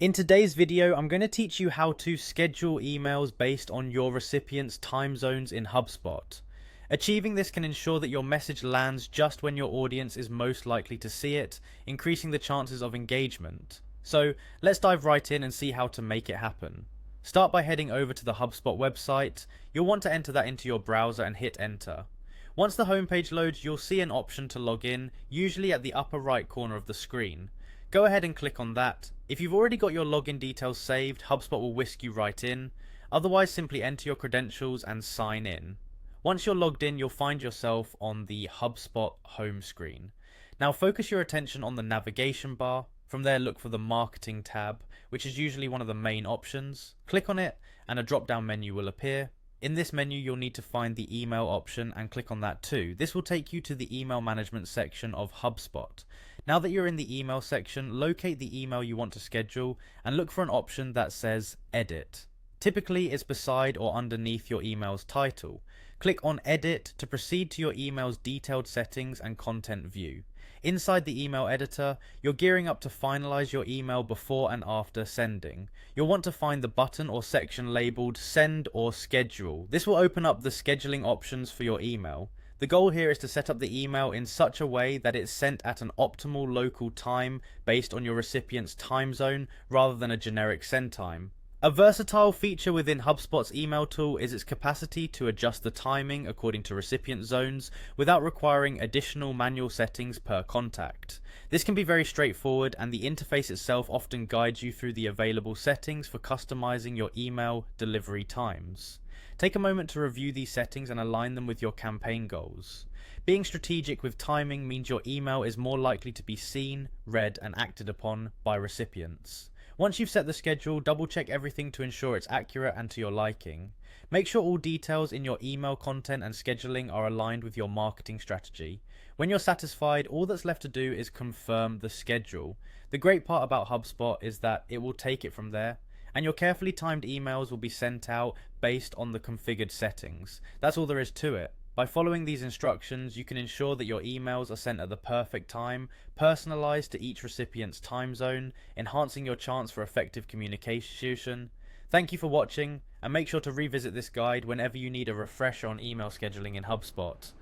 In today's video, I'm going to teach you how to schedule emails based on your recipients' time zones in HubSpot. Achieving this can ensure that your message lands just when your audience is most likely to see it, increasing the chances of engagement. So let's dive right in and see how to make it happen. Start by heading over to the HubSpot website. You'll want to enter that into your browser and hit enter. Once the homepage loads, you'll see an option to log in, usually at the upper right corner of the screen. Go ahead and click on that. If you've already got your login details saved, HubSpot will whisk you right in. Otherwise, simply enter your credentials and sign in. Once you're logged in, you'll find yourself on the HubSpot home screen. Now focus your attention on the navigation bar. From there, look for the Marketing tab, which is usually one of the main options. Click on it and a drop-down menu will appear. In this menu, you'll need to find the email option and click on that too. This will take you to the email management section of HubSpot. Now that you're in the email section, locate the email you want to schedule and look for an option that says Edit. Typically, it's beside or underneath your email's title. Click on Edit to proceed to your email's detailed settings and content view. Inside the email editor, you're gearing up to finalize your email before and after sending. You'll want to find the button or section labeled Send or Schedule. This will open up the scheduling options for your email. The goal here is to set up the email in such a way that it's sent at an optimal local time based on your recipient's time zone rather than a generic send time. A versatile feature within HubSpot's email tool is its capacity to adjust the timing according to recipient zones without requiring additional manual settings per contact. This can be very straightforward, and the interface itself often guides you through the available settings for customizing your email delivery times. Take a moment to review these settings and align them with your campaign goals. Being strategic with timing means your email is more likely to be seen, read, and acted upon by recipients. Once you've set the schedule, double check everything to ensure it's accurate and to your liking. Make sure all details in your email content and scheduling are aligned with your marketing strategy. When you're satisfied, all that's left to do is confirm the schedule. The great part about HubSpot is that it will take it from there, and your carefully timed emails will be sent out based on the configured settings. That's all there is to it. By following these instructions, you can ensure that your emails are sent at the perfect time, personalized to each recipient's time zone, enhancing your chance for effective communication. Thank you for watching, and make sure to revisit this guide whenever you need a refresher on email scheduling in HubSpot.